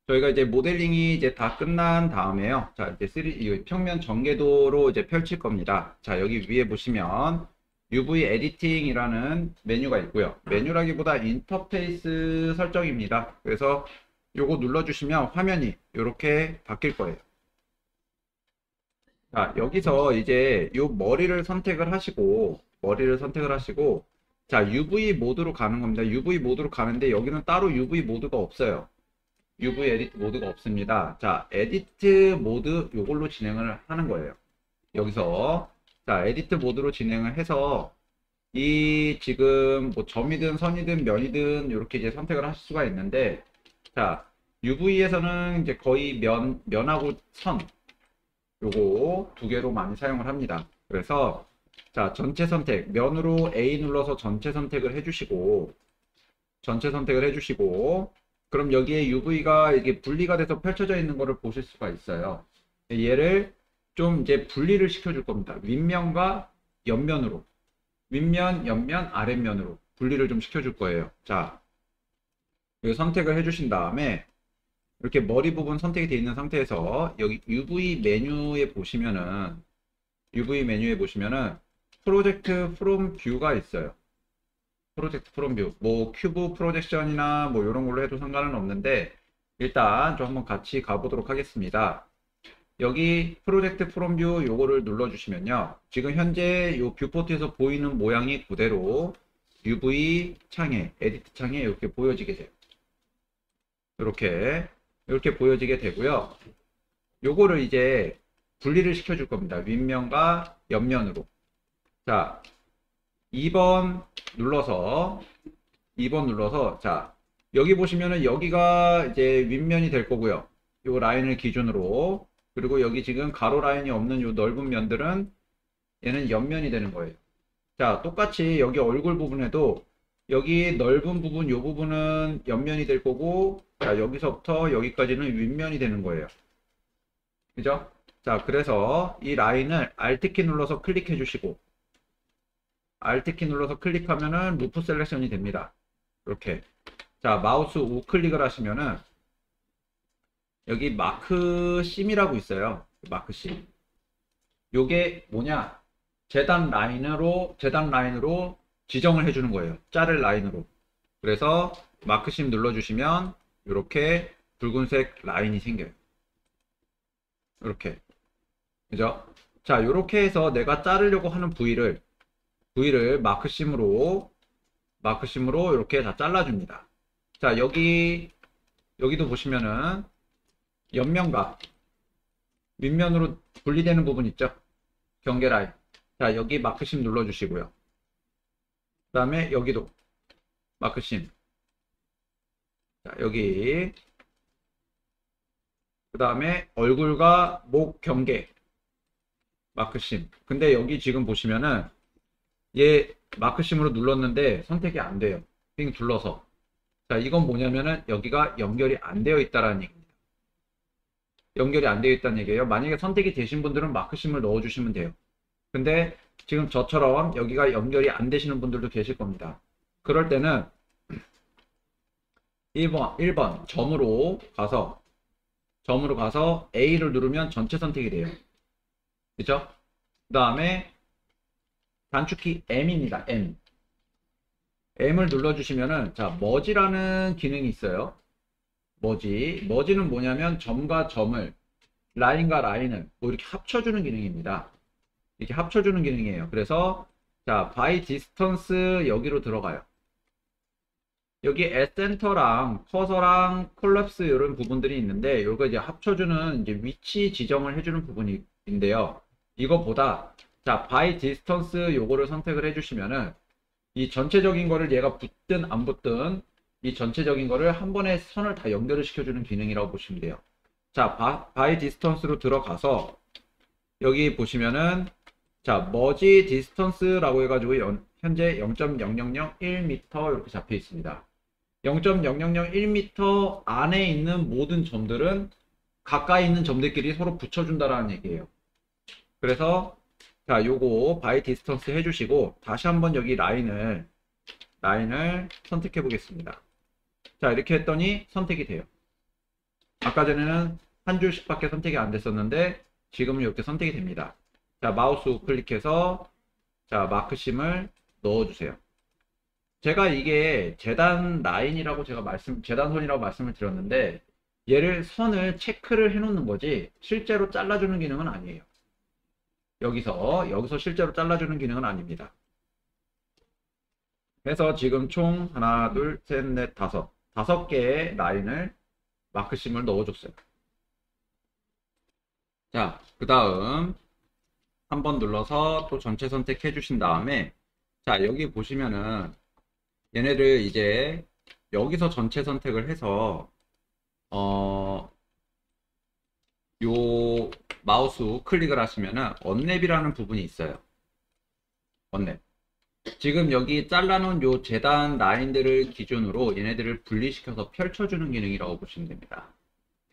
저희가 이제 모델링이 이제 다 끝난 다음에요. 자, 이제 이 평면 전개도로 이제 펼칠 겁니다. 자, 여기 위에 보시면 UV 에디팅이라는 메뉴가 있고요. 메뉴라기보다 인터페이스 설정입니다. 그래서 요거 눌러주시면 화면이 이렇게 바뀔 거예요. 자, 여기서 이제 요 머리를 선택을 하시고, 자, UV 모드로 가는 겁니다. UV 모드로 가는데 여기는 따로 UV 모드가 없어요. UV 에디트 모드가 없습니다. 자, 에디트 모드 요걸로 진행을 하는 거예요. 여기서 자, 에디트 모드로 진행을 해서 이 지금 뭐 점이든 선이든 면이든 이렇게 이제 선택을 하실 수가 있는데, 자, UV에서는 이제 거의 면하고 선 요거 두 개로 많이 사용을 합니다. 그래서 자, 전체 선택 면으로 A 눌러서 전체 선택을 해주시고 그럼 여기에 UV가 이게 분리가 돼서 펼쳐져 있는 거를 보실 수가 있어요. 얘를 좀 이제 분리를 시켜줄 겁니다. 윗면과 옆면으로, 윗면, 옆면, 아랫면으로 분리를 좀 시켜줄 거예요. 자, 여기 선택을 해주신 다음에 이렇게 머리 부분 선택이 되어 있는 상태에서 여기 UV 메뉴에 보시면은 프로젝트 프롬 뷰가 있어요. 프로젝트 프롬 뷰. 뭐 큐브 프로젝션이나 뭐 이런 걸로 해도 상관은 없는데 일단 좀 한번 같이 가보도록 하겠습니다. 여기 프로젝트 프롬 뷰 요거를 눌러주시면요. 지금 현재 요 뷰포트에서 보이는 모양이 그대로 UV 창에, 에디트 창에 이렇게 보여지게 돼요. 이렇게 보여지게 되고요. 요거를 이제 분리를 시켜줄 겁니다. 윗면과 옆면으로. 자, 2번 눌러서, 2번 눌러서, 자, 여기 보시면은 여기가 이제 윗면이 될 거고요. 요 라인을 기준으로. 그리고 여기 지금 가로 라인이 없는 요 넓은 면들은 얘는 옆면이 되는 거예요. 자, 똑같이 여기 얼굴 부분에도 여기 넓은 부분, 요 부분은 옆면이 될 거고, 자, 여기서부터 여기까지는 윗면이 되는 거예요. 그죠? 자, 그래서 이 라인을 Alt키 눌러서 클릭해 주시고, Alt키 눌러서 클릭하면은 루프 셀렉션이 됩니다. 이렇게. 자, 마우스 우클릭을 하시면은 여기 마크 심이라고 있어요. 마크 심. 요게 뭐냐? 재단 라인으로 지정을 해주는 거예요. 자를 라인으로. 그래서 마크 심 눌러주시면 이렇게 붉은색 라인이 생겨요. 이렇게. 그죠? 자, 이렇게 해서 내가 자르려고 하는 부위를 마크심으로 이렇게 다 잘라줍니다. 자, 여기도 보시면은 옆면과 윗면으로 분리되는 부분 있죠? 경계 라인. 자, 여기 마크심 눌러주시고요. 그 다음에 여기도 마크심. 자, 여기. 그 다음에 얼굴과 목 경계. 마크심. 근데 여기 지금 보시면은 얘 마크심으로 눌렀는데 선택이 안 돼요. 빙 둘러서. 자, 이건 뭐냐면은 여기가 연결이 안 되어 있다라는 얘기입니다. 연결이 안 되어 있다는 얘기예요. 만약에 선택이 되신 분들은 마크심을 넣어주시면 돼요. 근데 지금 저처럼 여기가 연결이 안 되시는 분들도 계실 겁니다. 그럴 때는 1번 점으로 가서 A를 누르면 전체 선택이 돼요. 그죠? 그 다음에 단축키 M입니다. M. M을 눌러주시면은, 자, 머지라는 기능이 있어요. 머지는 뭐냐면, 점과 점을, 라인과 라인을, 뭐 이렇게 합쳐주는 기능입니다. 이렇게 합쳐주는 기능이에요. 그래서, 자, by distance 여기로 들어가요. 여기 에센터랑 커서랑 콜랩스 이런 부분들이 있는데, 요거 이제 합쳐주는 이제 위치 지정을 해주는 부분인데요. 이거보다, 자, by distance 요거를 선택을 해주시면은, 이 전체적인 거를 얘가 붙든 안 붙든 이 전체적인 거를 한 번에 선을 다 연결을 시켜주는 기능이라고 보시면 돼요. 자, 바이 디스턴스로 들어가서 여기 보시면은 자, 머지 디스턴스라고 해가지고 현재 0.0001m 이렇게 잡혀 있습니다. 0.0001m 안에 있는 모든 점들은 가까이 있는 점들끼리 서로 붙여준다라는 얘기예요. 그래서 자, 요거 바이 디스턴스 해주시고 다시 한번 여기 라인을 선택해 보겠습니다. 자, 이렇게 했더니 선택이 돼요. 아까 전에는 한 줄씩밖에 선택이 안 됐었는데 지금은 이렇게 선택이 됩니다. 자, 마우스 우클릭해서 자, 마크심을 넣어주세요. 제가 이게 재단 라인이라고 재단선이라고 말씀을 드렸는데 얘를 선을 체크를 해 놓는 거지 실제로 잘라주는 기능은 아니에요. 여기서 실제로 잘라주는 기능은 아닙니다. 그래서 지금 총 하나, 둘, 셋, 넷, 다섯 개의 라인을 마크심을 넣어줬어요. 자, 그 다음 한 번 눌러서 또 전체 선택해 주신 다음에 자, 여기 보시면은 얘네를 이제 여기서 전체 선택을 해서 요 마우스 클릭을 하시면은 언랩이라는 부분이 있어요. 언랩. 지금 여기 잘라놓은 요 재단 라인들을 기준으로 얘네들을 분리시켜서 펼쳐주는 기능이라고 보시면 됩니다.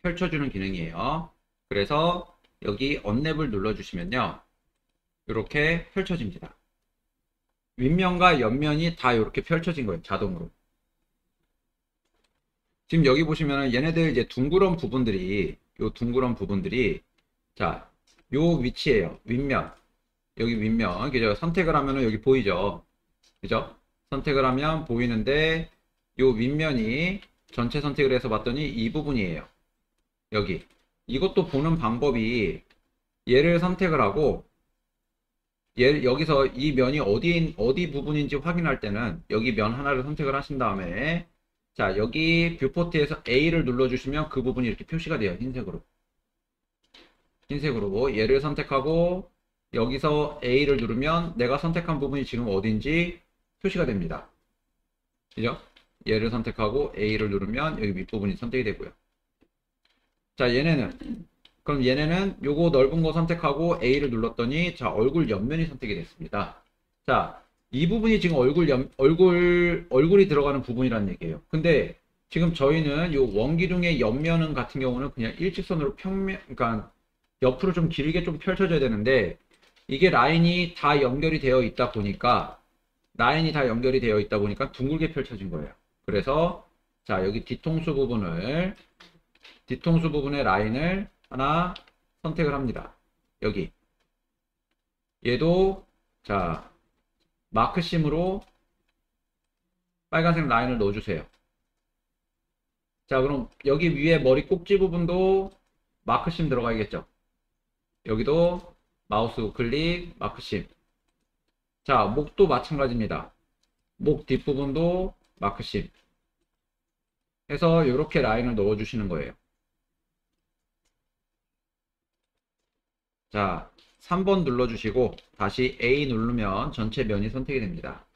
펼쳐주는 기능이에요. 그래서 여기 언랩을 눌러주시면요. 이렇게 펼쳐집니다. 윗면과 옆면이 다 이렇게 펼쳐진 거예요. 자동으로. 지금 여기 보시면 얘네들 이제 둥그런 부분들이 자, 요 위치에요. 윗면. 여기 윗면. 그죠? 선택을 하면은 여기 보이죠? 그죠? 선택을 하면 보이는데 요 윗면이 전체 선택을 해서 봤더니 이 부분이에요. 여기. 이것도 보는 방법이 얘를 선택을 하고 여기서 이 면이 어디 부분인지 확인할 때는 여기 면 하나를 선택을 하신 다음에 자, 여기 뷰포트에서 A를 눌러주시면 그 부분이 이렇게 표시가 돼요. 흰색으로 얘를 선택하고 여기서 A를 누르면 내가 선택한 부분이 지금 어딘지 표시가 됩니다. 그죠? 얘를 선택하고 A를 누르면 여기 윗부분이 선택이 되고요. 자, 그럼 얘네는 요거 넓은 거 선택하고 A를 눌렀더니 자, 얼굴 옆면이 선택이 됐습니다. 자, 이 부분이 지금 얼굴이 들어가는 부분이라는 얘기예요. 근데 지금 저희는 요 원기둥의 옆면은 같은 경우는 그냥 일직선으로 그러니까 옆으로 좀 길게 좀 펼쳐져야 되는데 이게 라인이 다 연결이 되어 있다 보니까 둥글게 펼쳐진 거예요. 그래서 자, 여기 뒤통수 부분의 라인을 하나 선택을 합니다. 여기 얘도 자, 마크심으로 빨간색 라인을 넣어주세요. 자, 그럼 여기 위에 머리 꼭지 부분도 마크심 들어가야겠죠. 여기도 마우스 우클릭 마크심. 자, 목도 마찬가지입니다. 목 뒷부분도 마크심 해서 이렇게 라인을 넣어 주시는 거예요. 자, 3번 눌러주시고 다시 A 누르면 전체 면이 선택이 됩니다.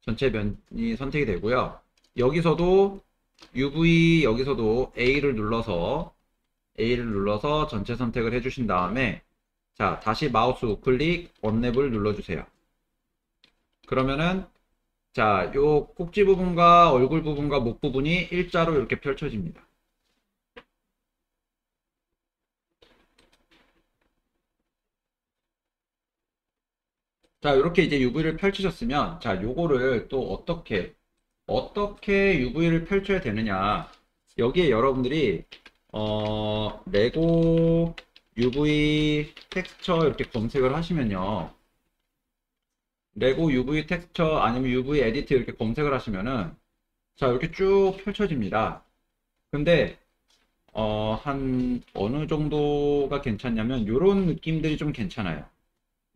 전체 면이 선택이 되고요. 여기서도 A를 눌러서 전체 선택을 해주신 다음에 자, 다시 마우스 우클릭 언랩을 눌러주세요. 그러면은 자, 요 꼭지 부분과 얼굴 부분과 목 부분이 일자로 이렇게 펼쳐집니다. 자, 이렇게 이제 UV를 펼치셨으면 자, 요거를 또 어떻게 UV를 펼쳐야 되느냐. 여기에 여러분들이 레고 UV 텍스처 이렇게 검색을 하시면요. 레고 UV 텍스처 아니면 UV 에디트 이렇게 검색을 하시면은 자, 이렇게 쭉 펼쳐집니다. 근데 한 어느 정도가 괜찮냐면 요런 느낌들이 좀 괜찮아요.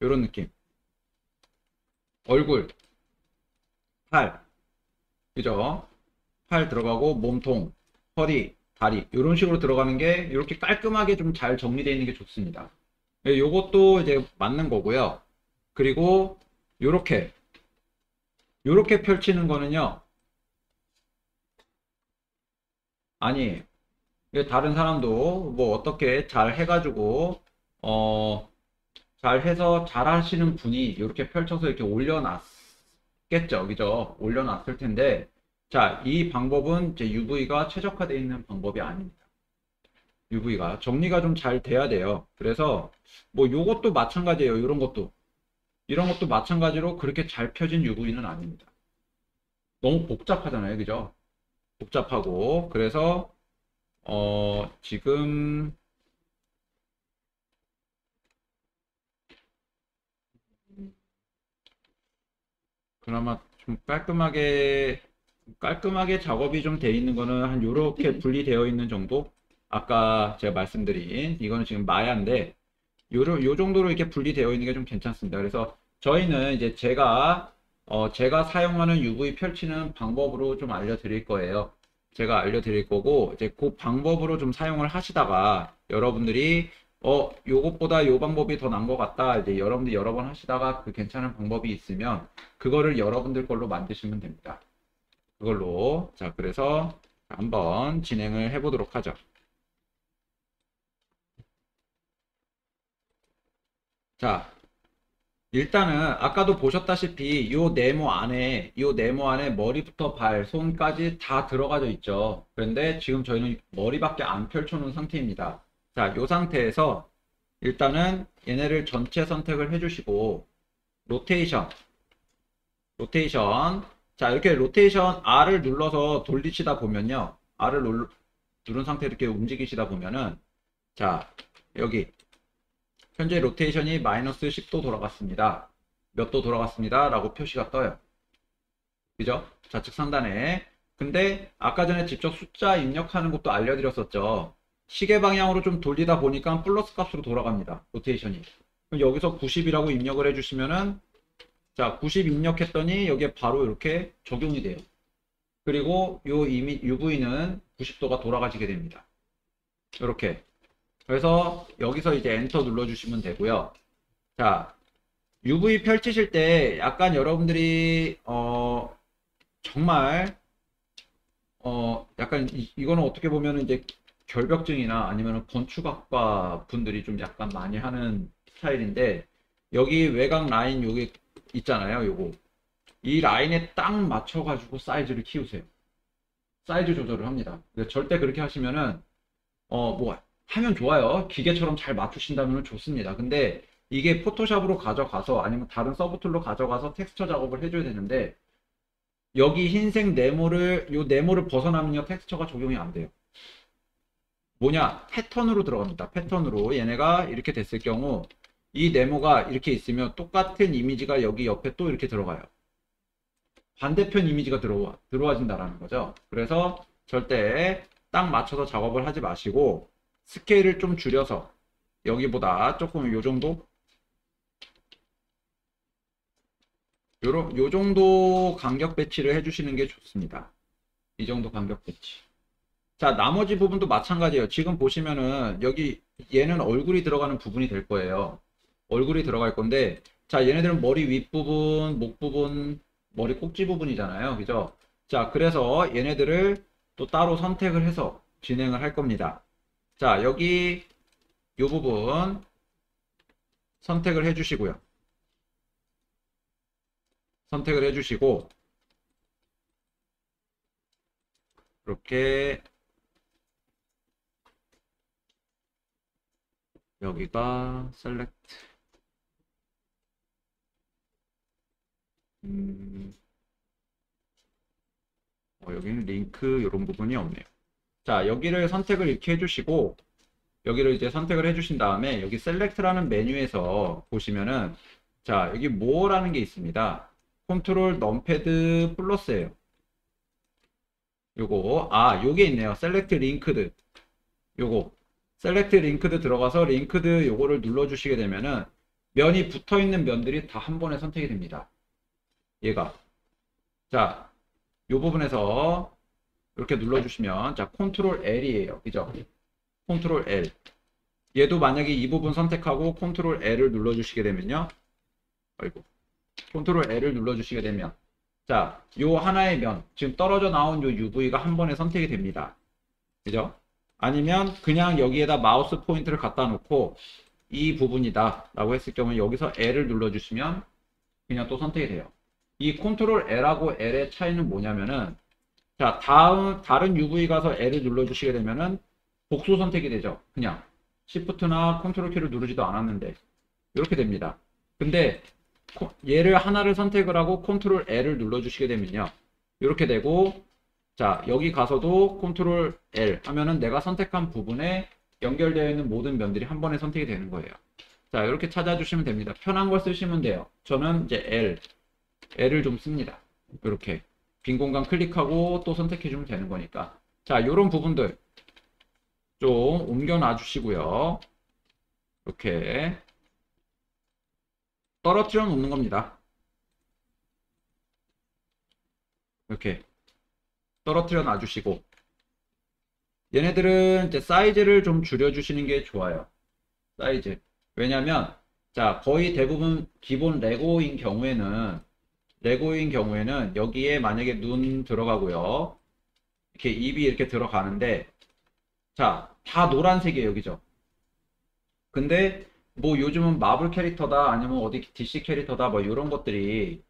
요런 느낌. 얼굴, 팔, 그죠? 팔 들어가고 몸통, 허리, 다리 이런 식으로 들어가는 게 이렇게 깔끔하게 좀 잘 정리되어 있는 게 좋습니다. 요것도 이제 맞는 거고요. 그리고 요렇게 펼치는 거는요. 아니, 다른 사람도 뭐 어떻게 잘 해가지고 잘 해서 잘 하시는 분이 이렇게 펼쳐서 이렇게 올려놨겠죠. 그죠? 올려놨을 텐데 자, 이 방법은 이제 UV가 최적화되어 있는 방법이 아닙니다. UV가 정리가 좀 잘 돼야 돼요. 그래서 뭐 요것도 마찬가지예요. 이런 것도 마찬가지로 그렇게 잘 펴진 UV는 아닙니다. 너무 복잡하잖아요. 그죠? 복잡하고 그래서 지금 그나마 좀 깔끔하게 작업이 좀 돼 있는 거는 한 요렇게 분리되어 있는 정도? 아까 제가 말씀드린 이거는 지금 마야인데 요 정도로 이렇게 분리되어 있는 게 좀 괜찮습니다. 그래서 저희는 이제 제가 사용하는 UV 펼치는 방법으로 좀 알려드릴 거예요. 제가 알려드릴 거고, 이제 그 방법으로 좀 사용을 하시다가, 여러분들이, 요것보다 요 방법이 더 나은 것 같다. 이제 여러분들이 여러 번 하시다가 그 괜찮은 방법이 있으면, 그거를 여러분들 걸로 만드시면 됩니다. 그걸로. 자, 그래서 한번 진행을 해보도록 하죠. 자, 일단은 아까도 보셨다시피 요 네모 안에 머리부터 발, 손까지 다 들어가져 있죠. 그런데 지금 저희는 머리밖에 안 펼쳐 놓은 상태입니다. 자, 요 상태에서 일단은 얘네를 전체 선택을 해주시고 로테이션. 자, 이렇게 로테이션 R을 눌러서 돌리시다 보면요. 누른 상태로 이렇게 움직이시다 보면은 자, 여기 현재 로테이션이 마이너스 10도 돌아갔습니다. 몇 도 돌아갔습니다. 라고 표시가 떠요. 그죠? 좌측 상단에. 근데 아까 전에 직접 숫자 입력하는 것도 알려드렸었죠. 시계 방향으로 좀 돌리다 보니까 플러스 값으로 돌아갑니다. 로테이션이. 그럼 여기서 90이라고 입력을 해주시면은 자, 90 입력했더니 여기에 바로 이렇게 적용이 돼요. 그리고 요 UV는 90도가 돌아가지게 됩니다. 이렇게. 그래서 여기서 이제 엔터 눌러주시면 되고요. 자, UV 펼치실 때 약간 여러분들이 정말 약간 이거는 어떻게 보면 이제 결벽증이나 아니면 건축학과 분들이 좀 약간 많이 하는 스타일인데 여기 외곽 라인 여기 있잖아요. 요거 이 라인에 딱 맞춰가지고 사이즈를 키우세요. 사이즈 조절을 합니다. 절대 그렇게 하시면은 뭐 하면 좋아요. 기계처럼 잘 맞추신다면 좋습니다. 근데 이게 포토샵으로 가져가서 아니면 다른 서브 툴로 가져가서 텍스처 작업을 해줘야 되는데 여기 흰색 요 네모를 벗어나면요 텍스처가 적용이 안 돼요. 뭐냐? 패턴으로 들어갑니다. 패턴으로 얘네가 이렇게 됐을 경우 이 네모가 이렇게 있으면 똑같은 이미지가 여기 옆에 또 이렇게 들어가요. 반대편 이미지가 들어와진다라는 거죠. 그래서 절대 딱 맞춰서 작업을 하지 마시고 스케일을 좀 줄여서 여기보다 조금 요 정도 요 정도 간격 배치를 해주시는 게 좋습니다. 이 정도 간격 배치. 자, 나머지 부분도 마찬가지예요. 지금 보시면은 여기 얘는 얼굴이 들어가는 부분이 될 거예요. 얼굴이 들어갈 건데 자, 얘네들은 머리 윗부분, 목 부분, 머리 꼭지 부분이잖아요. 그죠? 자, 그래서 얘네들을 또 따로 선택을 해서 진행을 할 겁니다. 자, 여기 이 부분 선택을 해주시고요. 선택을 해주시고 이렇게 여기가 셀렉트 여기는 링크 이런 부분이 없네요. 자, 여기를 선택을 이렇게 해주시고 여기를 이제 선택을 해주신 다음에 여기 셀렉트라는 메뉴에서 보시면은 자, 여기 뭐라는 게 있습니다. 컨트롤 넘패드 플러스예요. 요게 있네요. 셀렉트 링크드. 요거 셀렉트 링크드 들어가서 링크드 요거를 눌러주시게 되면은 면이 붙어 있는 면들이 다 한 번에 선택이 됩니다. 얘가 자, 요 부분에서 이렇게 눌러주시면 자, 컨트롤 L이에요. 그죠? 컨트롤 L. 얘도 만약에 이 부분 선택하고 컨트롤 L을 눌러주시게 되면요. 아이고. 컨트롤 L을 눌러주시게 되면 자, 요 하나의 면 지금 떨어져 나온 요 UV가 한 번에 선택이 됩니다. 그죠? 아니면 그냥 여기에다 마우스 포인트를 갖다 놓고 이 부분이다 라고 했을 경우에 여기서 L을 눌러주시면 그냥 또 선택이 돼요. 이 컨트롤 L하고 L의 차이는 뭐냐면은 자, 다른 UV 가서 L을 눌러주시게 되면은 복수 선택이 되죠. 그냥 Shift나 컨트롤 키를 누르지도 않았는데 이렇게 됩니다. 근데 얘를 하나를 선택을 하고 컨트롤 L을 눌러주시게 되면요. 이렇게 되고 자, 여기 가서도 컨트롤 L 하면은 내가 선택한 부분에 연결되어 있는 모든 면들이 한 번에 선택이 되는 거예요. 자, 이렇게 찾아주시면 됩니다. 편한 걸 쓰시면 돼요. 저는 이제 L을 좀 씁니다. 이렇게 빈 공간 클릭하고 또 선택해주면 되는 거니까. 자, 이런 부분들 좀 옮겨 놔 주시고요. 이렇게 떨어뜨려 놓는 겁니다. 이렇게 떨어뜨려 놔 주시고, 얘네들은 이제 사이즈를 좀 줄여 주시는 게 좋아요. 사이즈. 왜냐면 자, 거의 대부분 기본 레고인 경우에는 여기에 만약에 눈 들어가고요, 이렇게 입이 이렇게 들어가는데, 자, 다 노란색이에요, 그죠? 근데 뭐 요즘은 마블 캐릭터다 아니면 어디 DC 캐릭터다 뭐 이런 것들이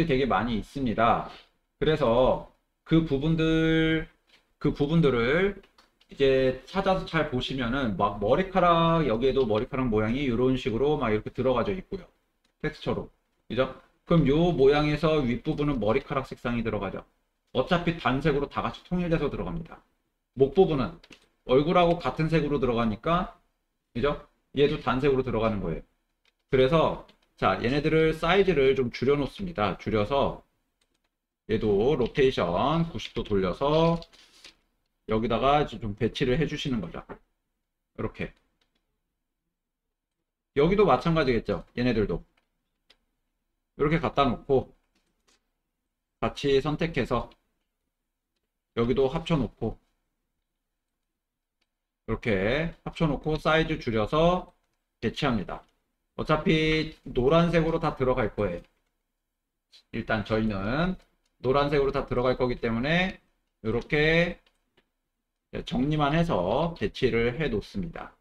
되게 많이 있습니다. 그래서 그 부분들 그 부분들을 이제 찾아서 잘 보시면은 막 머리카락, 여기에도 머리카락 모양이 이런 식으로 막 이렇게 들어가져 있고요. 텍스처로. 그죠? 그럼 요 모양에서 윗부분은 머리카락 색상이 들어가죠. 어차피 단색으로 다 같이 통일돼서 들어갑니다. 목 부분은 얼굴하고 같은 색으로 들어가니까, 그죠? 얘도 단색으로 들어가는 거예요. 그래서 자, 얘네들을 사이즈를 좀 줄여 놓습니다. 줄여서 얘도 로테이션 90도 돌려서 여기다가 좀 배치를 해 주시는 거죠. 이렇게. 여기도 마찬가지겠죠. 얘네들도 이렇게 갖다 놓고 같이 선택해서 여기도 합쳐 놓고, 이렇게 합쳐 놓고 사이즈 줄여서 배치합니다. 어차피 노란색으로 다 들어갈 거예요. 일단 저희는 노란색으로 다 들어갈 거기 때문에 이렇게 정리만 해서 배치를 해 놓습니다.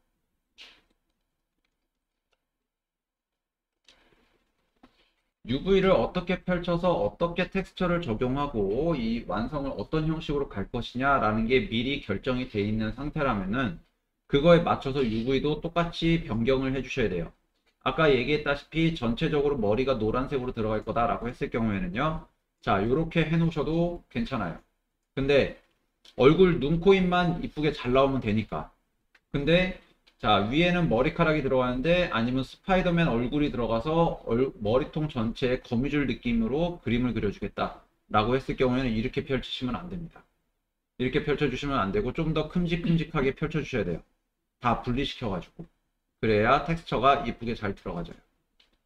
UV를 어떻게 펼쳐서 어떻게 텍스처를 적용하고 이 완성을 어떤 형식으로 갈 것이냐 라는 게 미리 결정이 되어 있는 상태라면은 그거에 맞춰서 UV도 똑같이 변경을 해 주셔야 돼요. 아까 얘기했다시피 전체적으로 머리가 노란색으로 들어갈 거다 라고 했을 경우에는요, 자, 이렇게 해 놓으셔도 괜찮아요. 근데 얼굴, 눈, 코, 입만 이쁘게 잘 나오면 되니까. 근데 자, 위에는 머리카락이 들어가는데 아니면 스파이더맨 얼굴이 들어가서 머리통 전체에 거미줄 느낌으로 그림을 그려주겠다 라고 했을 경우에는 이렇게 펼치시면 안 됩니다. 이렇게 펼쳐주시면 안 되고 좀 더 큼직큼직하게 펼쳐주셔야 돼요. 다 분리시켜가지고. 그래야 텍스처가 이쁘게 잘 들어가져요.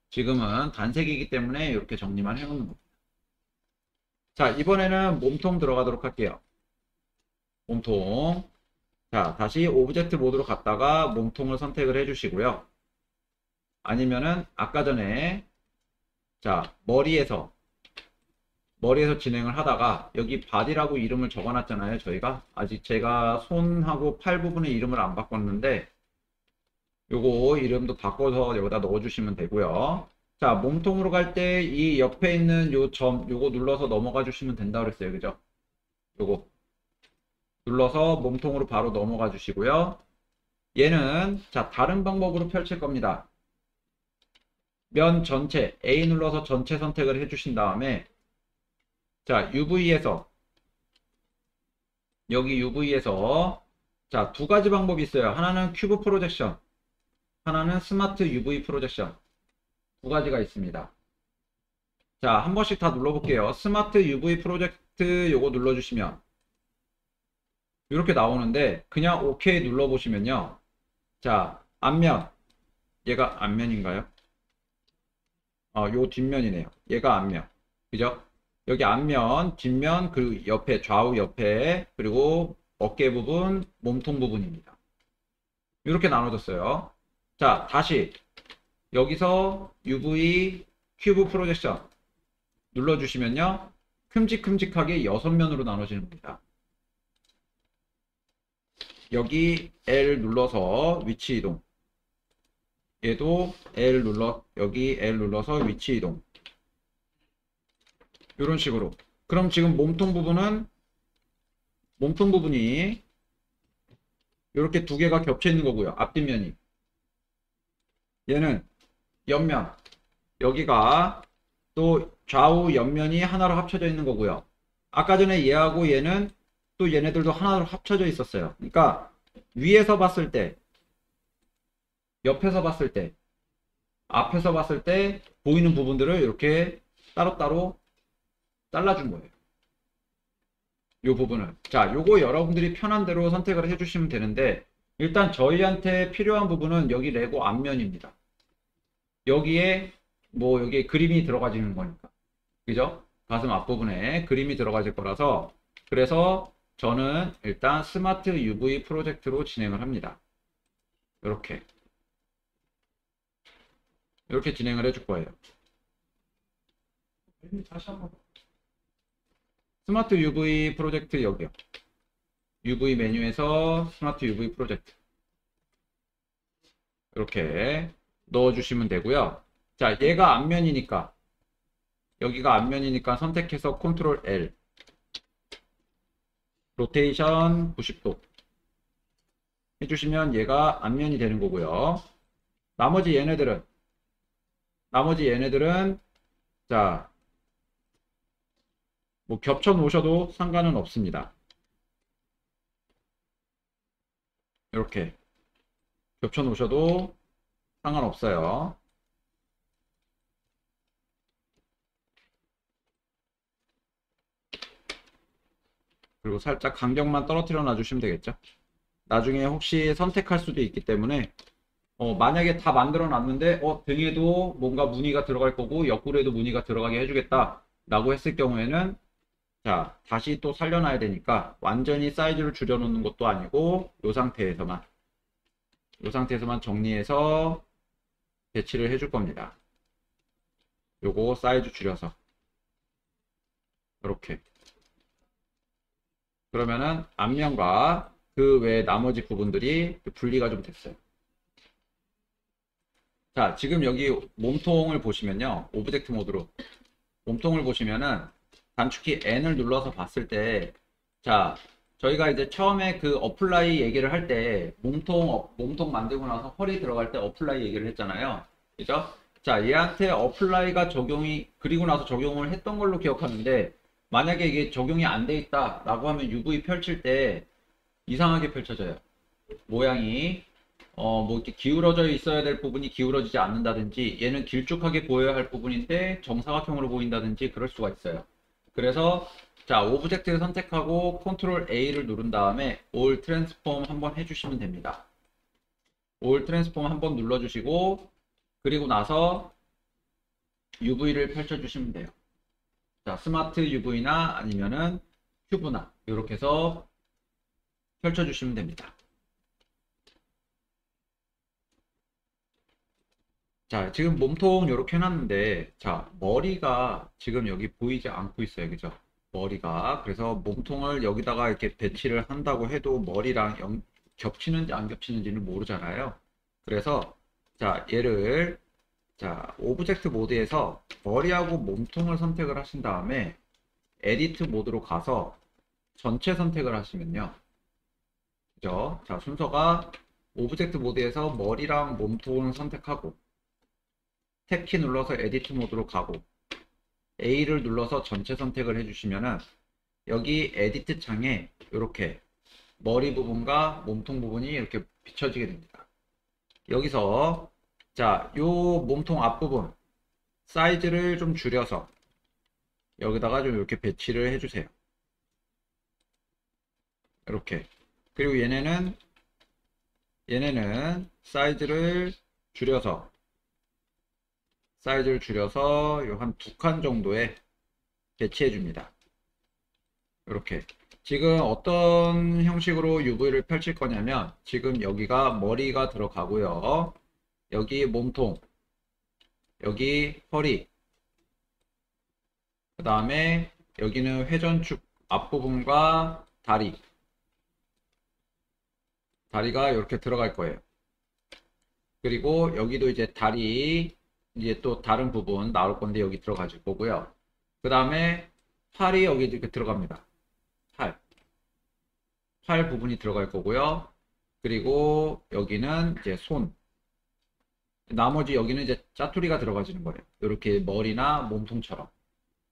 지금은 단색이기 때문에 이렇게 정리만 해놓는 겁니다. 자, 이번에는 몸통 들어가도록 할게요. 몸통. 자, 다시 오브젝트 모드로 갔다가 몸통을 선택을 해주시고요. 아니면은 아까 전에 자, 머리에서 진행을 하다가 여기 바디라고 이름을 적어놨잖아요. 저희가 아직 제가 손하고 팔 부분의 이름을 안 바꿨는데 요거 이름도 바꿔서 여기다 넣어주시면 되고요. 자, 몸통으로 갈 때 이 옆에 있는 요 점 요거 눌러서 넘어가 주시면 된다 그랬어요. 그죠? 요거 눌러서 몸통으로 바로 넘어가 주시고요. 얘는 자, 다른 방법으로 펼칠 겁니다. 면 전체 A 눌러서 전체 선택을 해주신 다음에 자, UV에서 여기 UV에서 자, 두 가지 방법이 있어요. 하나는 큐브 프로젝션, 하나는 스마트 UV 프로젝션, 두 가지가 있습니다. 자, 한 번씩 다 눌러볼게요. 스마트 UV 프로젝트 요거 눌러주시면 이렇게 나오는데 그냥 OK 눌러보시면요. 자, 앞면, 얘가 앞면인가요? 요 뒷면이네요. 얘가 앞면. 그죠? 여기 앞면, 뒷면, 그 옆에, 좌우 옆에, 그리고 어깨 부분, 몸통 부분입니다. 이렇게 나눠졌어요. 자, 다시 여기서 UV 큐브 프로젝션 눌러주시면요. 큼직큼직하게 6면으로 나눠지는 겁니다. 여기 L 눌러서 위치 이동. 얘도 여기 L 눌러서 위치 이동. 이런 식으로. 그럼 지금 몸통 부분이 이렇게 두 개가 겹쳐 있는 거고요. 앞뒷면이. 얘는 옆면. 여기가 또 좌우 옆면이 하나로 합쳐져 있는 거고요. 아까 전에 얘하고 얘는 또 얘네들도 하나로 합쳐져 있었어요. 그러니까 위에서 봤을 때, 옆에서 봤을 때, 앞에서 봤을 때 보이는 부분들을 이렇게 따로따로 잘라준 거예요. 요 부분을. 자, 요거 여러분들이 편한 대로 선택을 해주시면 되는데, 일단 저희한테 필요한 부분은 여기 레고 앞면입니다. 여기에 뭐 여기에 그림이 들어가지는 거니까. 그죠? 가슴 앞부분에 그림이 들어가질 거라서, 그래서 저는 일단 스마트 UV 프로젝트로 진행을 합니다. 이렇게 진행을 해줄 거예요. 다시 한번. 스마트 UV 프로젝트 여기요. UV 메뉴에서 스마트 UV 프로젝트 이렇게 넣어주시면 되고요. 자, 얘가 앞면이니까, 여기가 앞면이니까 선택해서 컨트롤 L, 로테이션 90도 해주시면 얘가 앞면이 되는 거고요. 나머지 얘네들은 자, 뭐 겹쳐 놓으셔도 상관은 없습니다. 이렇게 겹쳐 놓으셔도 상관없어요. 그리고 살짝 간격만 떨어뜨려 놔주시면 되겠죠. 나중에 혹시 선택할 수도 있기 때문에 만약에 다 만들어 놨는데 등에도 뭔가 무늬가 들어갈 거고 옆구리에도 무늬가 들어가게 해주겠다 라고 했을 경우에는, 자, 다시 또 살려놔야 되니까 완전히 사이즈를 줄여 놓는 것도 아니고 이 상태에서만 정리해서 배치를 해줄 겁니다. 요거 사이즈 줄여서 이렇게. 그러면은 앞면과 그 외 나머지 부분들이 분리가 좀 됐어요. 자, 지금 여기 몸통을 보시면요, 오브젝트 모드로 몸통을 보시면은 단축키 N을 눌러서 봤을 때, 자, 저희가 이제 처음에 그 어플라이 얘기를 할 때 몸통 만들고 나서 허리 들어갈 때 어플라이 얘기를 했잖아요. 그죠? 자, 얘한테 어플라이가 그리고 나서 적용을 했던 걸로 기억하는데, 만약에 이게 적용이 안 돼 있다 라고 하면 UV 펼칠 때 이상하게 펼쳐져요. 모양이 뭐 이렇게 기울어져 있어야 될 부분이 기울어지지 않는다든지, 얘는 길쭉하게 보여야 할 부분인데 정사각형으로 보인다든지 그럴 수가 있어요. 그래서 자, 오브젝트를 선택하고 컨트롤 A를 누른 다음에 올 트랜스폼 한번 해주시면 됩니다. 올 트랜스폼 한번 눌러주시고, 그리고 나서 UV를 펼쳐주시면 돼요. 자, 스마트 UV나 아니면은 큐브나 이렇게 해서 펼쳐주시면 됩니다. 자, 지금 몸통 이렇게 해놨는데, 자, 머리가 지금 여기 보이지 않고 있어요. 그죠? 머리가. 그래서 몸통을 여기다가 이렇게 배치를 한다고 해도 머리랑 겹치는지 안 겹치는지는 모르잖아요. 그래서, 자, 자, 오브젝트 모드에서 머리하고 몸통을 선택을 하신 다음에, 에디트 모드로 가서 전체 선택을 하시면요. 그죠? 자, 순서가 오브젝트 모드에서 머리랑 몸통을 선택하고, 탭키 눌러서 에디트 모드로 가고, A를 눌러서 전체 선택을 해주시면은 여기 에디트 창에 이렇게 머리 부분과 몸통 부분이 이렇게 비춰지게 됩니다. 여기서 자, 요 몸통 앞부분 사이즈를 좀 줄여서 여기다가 좀 이렇게 배치를 해주세요. 이렇게. 그리고 얘네는 사이즈를 줄여서 한 두 칸 정도에 배치해 줍니다. 이렇게. 지금 어떤 형식으로 UV를 펼칠 거냐면, 지금 여기가 머리가 들어가고요. 여기 몸통, 여기 허리, 그 다음에 여기는 회전축 앞부분과 다리가 이렇게 들어갈 거예요. 그리고 여기도 이제 다리, 이제 또 다른 부분 나올 건데 여기 들어가질 거고요. 그 다음에 팔이 여기 이렇게 들어갑니다. 팔 부분이 들어갈 거고요. 그리고 여기는 이제 나머지 여기는 이제 짜투리가 들어가지는 거예요. 이렇게 머리나 몸통처럼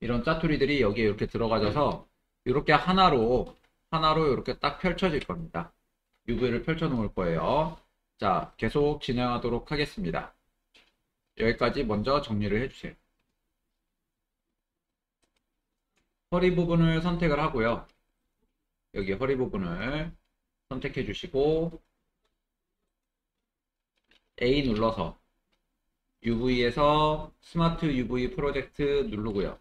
이런 짜투리들이 여기에 이렇게 들어가져서 이렇게 하나로 이렇게 딱 펼쳐질 겁니다. UV를 펼쳐 놓을 거예요. 자, 계속 진행하도록 하겠습니다. 여기까지 먼저 정리를 해주세요. 허리 부분을 선택을 하고요. 여기 허리 부분을 선택해 주시고 A 눌러서 UV에서 스마트 UV 프로젝트 누르고요.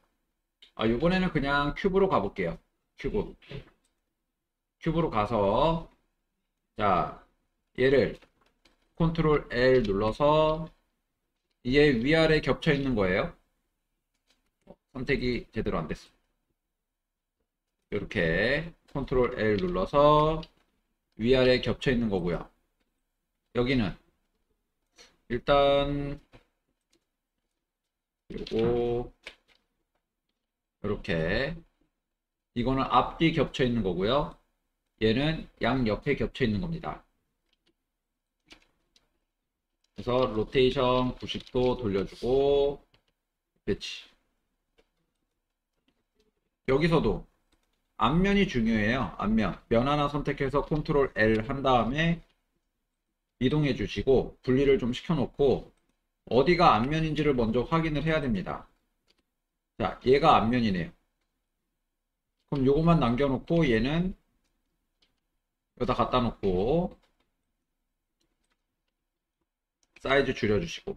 이번에는 그냥 큐브로 가볼게요. 큐브로 가서 자, 얘를 컨트롤 L 눌러서 얘 위아래 겹쳐 있는 거예요. 선택이 제대로 안 됐어. 이렇게 컨트롤 L 눌러서 위아래 겹쳐 있는 거고요. 여기는 일단 그리고 이렇게 이거는 앞뒤 겹쳐 있는 거고요. 얘는 양옆에 겹쳐 있는 겁니다. 그래서 로테이션 90도 돌려주고 배치. 여기서도 앞면이 중요해요. 앞면. 면 하나 선택해서 컨트롤 L 한 다음에 이동해 주시고 분리를 좀 시켜놓고 어디가 앞면인지를 먼저 확인을 해야 됩니다. 자, 얘가 앞면이네요. 그럼 요것만 남겨놓고 얘는 여기다 갖다 놓고 사이즈 줄여주시고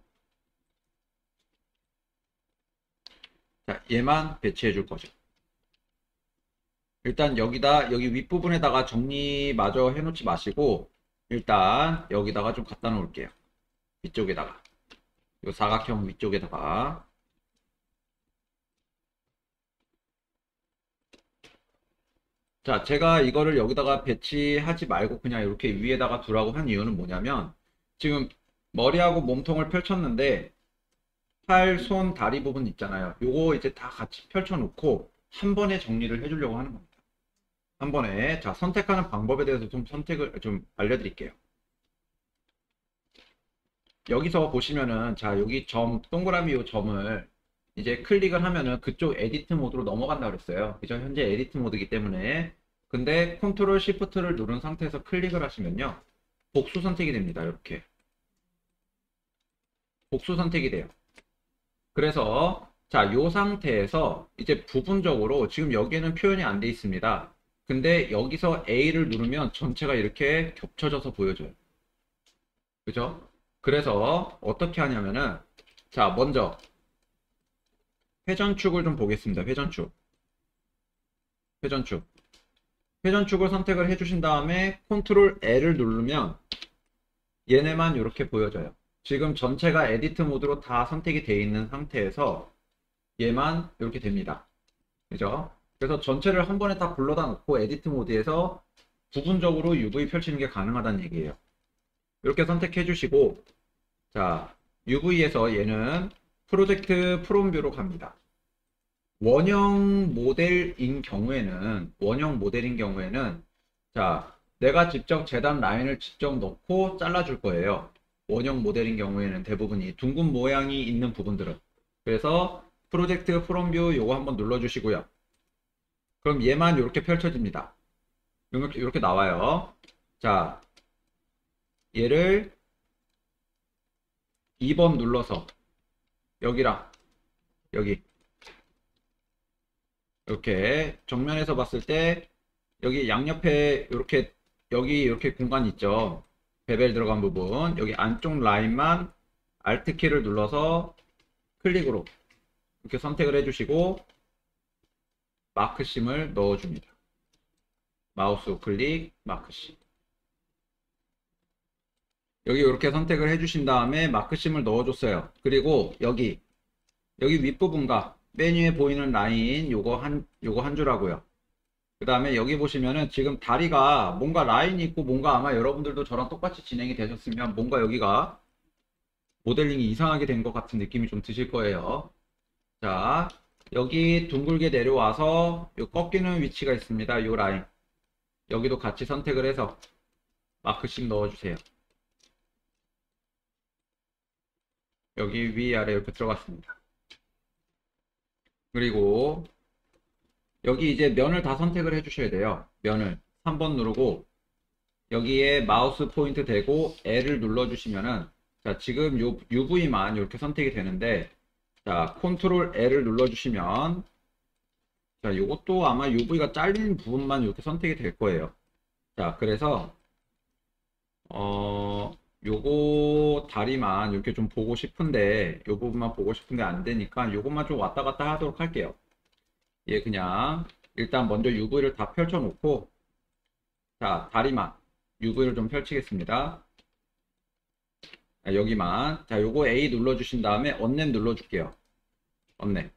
자, 얘만 배치해 줄 거죠. 일단 여기 윗부분에다가 정리마저 해놓지 마시고 일단 여기다가 좀 갖다 놓을게요. 위쪽에다가 요 사각형 위쪽에다가 자, 제가 이거를 여기다가 배치하지 말고 그냥 이렇게 위에다가 두라고 한 이유는 뭐냐면 지금 머리하고 몸통을 펼쳤는데 팔, 손, 다리 부분 있잖아요. 요거 이제 다 같이 펼쳐 놓고 한 번에 정리를 해주려고 하는 겁니다. 한 번에. 자, 선택하는 방법에 대해서 좀 선택을 좀 알려드릴게요. 여기서 보시면은 자, 여기 점, 동그라미 요 점을 이제 클릭을 하면은 그쪽 에디트 모드로 넘어간다 그랬어요. 그죠? 현재 에디트 모드이기 때문에. 근데 컨트롤 시프트를 누른 상태에서 클릭을 하시면요. 복수 선택이 됩니다. 이렇게. 복수 선택이 돼요. 그래서 자, 요 상태에서 이제 부분적으로 지금 여기에는 표현이 안 돼 있습니다. 근데 여기서 A를 누르면 전체가 이렇게 겹쳐져서 보여줘요. 그죠? 그래서 어떻게 하냐면은 자, 먼저 회전축을 좀 보겠습니다. 회전축. 회전축을 선택을 해주신 다음에 컨트롤 L을 누르면 얘네만 이렇게 보여져요. 지금 전체가 에디트 모드로 다 선택이 되어 있는 상태에서 얘만 이렇게 됩니다. 그죠? 그래서 전체를 한 번에 다 불러다 놓고 에디트 모드에서 부분적으로 UV 펼치는 게 가능하다는 얘기예요. 이렇게 선택해 주시고 자, UV에서 얘는 프로젝트 프롬뷰로 갑니다. 원형 모델인 경우에는 자, 내가 직접 재단 라인을 직접 넣고 잘라줄 거예요. 원형 모델인 경우에는 대부분이 둥근 모양이 있는 부분들은. 그래서 프로젝트 프롬뷰 요거 한번 눌러주시고요. 그럼 얘만 이렇게 펼쳐집니다. 이렇게 나와요. 자, 얘를 2번 눌러서 여기랑 여기 이렇게 정면에서 봤을 때 여기 양옆에 이렇게 여기 이렇게 공간 있죠. 베벨 들어간 부분 여기 안쪽 라인만 Alt 키를 눌러서 클릭으로 이렇게 선택을 해주시고 마크심을 넣어줍니다. 마우스 클릭 마크심 여기 이렇게 선택을 해주신 다음에 마크심을 넣어줬어요. 그리고 여기 윗부분과 메뉴에 보이는 라인 요거 한 줄하고요. 그 다음에 여기 보시면은 지금 다리가 뭔가 라인이 있고 뭔가 아마 여러분들도 저랑 똑같이 진행이 되셨으면 뭔가 여기가 모델링이 이상하게 된 것 같은 느낌이 좀 드실 거예요. 자, 여기 둥글게 내려와서 요 꺾이는 위치가 있습니다. 요 라인 여기도 같이 선택을 해서 마크씩 넣어주세요. 여기 위아래 이렇게 들어갔습니다. 그리고 여기 이제 면을 다 선택을 해 주셔야 돼요. 면을 3번 누르고 여기에 마우스 포인트 대고 L을 눌러 주시면은 자, 지금 요 UV만 이렇게 선택이 되는데 자, 컨트롤 L을 눌러 주시면 자, 요것도 아마 UV가 잘린 부분만 이렇게 선택이 될 거예요. 자, 그래서 요거 다리만 이렇게 좀 보고 싶은데 요 부분만 보고 싶은데 안 되니까 요것만 좀 왔다 갔다 하도록 할게요. 예, 그냥 일단 먼저 UV를 다 펼쳐 놓고 자, 다리만 UV를 좀 펼치겠습니다. 자, 여기만 자, 요거 A 눌러 주신 다음에 언넷 눌러 줄게요. 언넷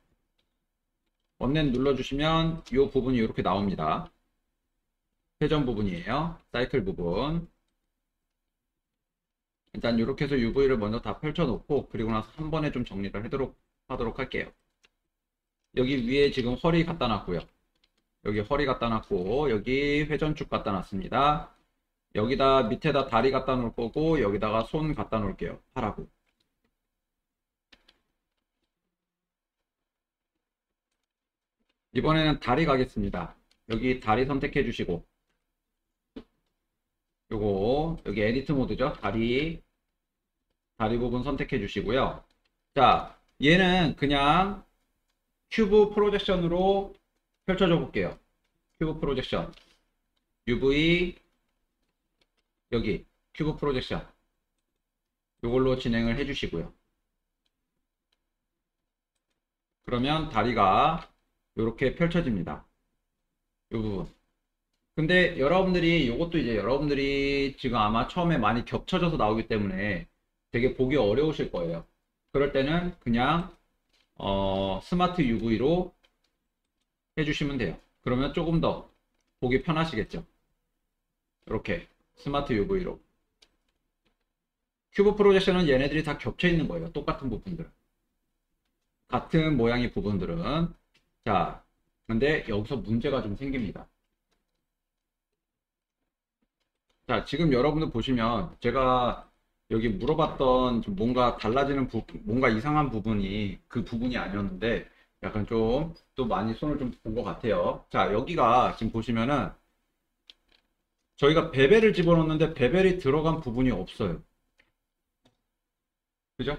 눌러 주시면 요 부분이 이렇게 나옵니다. 회전 부분이에요. 사이클 부분. 일단 이렇게 해서 UV를 먼저 다 펼쳐 놓고 그리고 나서 한 번에 좀 정리를 하도록 할게요. 여기 위에 지금 허리 갖다 놨고요. 여기 허리 갖다 놨고 여기 회전축 갖다 놨습니다. 여기다 밑에다 다리 갖다 놓을 거고 여기다가 손 갖다 놓을게요. 팔하고. 이번에는 다리 가겠습니다. 여기 다리 선택해 주시고 요거 여기 에디트 모드죠. 다리 부분 선택해 주시고요. 자, 얘는 그냥 큐브 프로젝션으로 펼쳐줘 볼게요. 큐브 프로젝션 UV 여기 큐브 프로젝션 이걸로 진행을 해 주시고요. 그러면 다리가 이렇게 펼쳐집니다. 이 부분. 근데 여러분들이 이것도 이제 여러분들이 지금 아마 처음에 많이 겹쳐져서 나오기 때문에 되게 보기 어려우실 거예요. 그럴 때는 그냥 스마트 UV로 해주시면 돼요. 그러면 조금 더 보기 편하시겠죠. 이렇게 스마트 UV로. 큐브 프로젝션은 얘네들이 다 겹쳐 있는 거예요. 똑같은 부분들. 같은 모양의 부분들은. 자, 근데 여기서 문제가 좀 생깁니다. 자, 지금 여러분들 보시면 제가 여기 물어봤던 좀 뭔가 달라지는 뭔가 이상한 부분이 그 부분이 아니었는데 약간 좀 또 많이 손을 좀 본 것 같아요. 자, 여기가 지금 보시면은 저희가 베벨을 집어넣는데 베벨이 들어간 부분이 없어요. 그죠?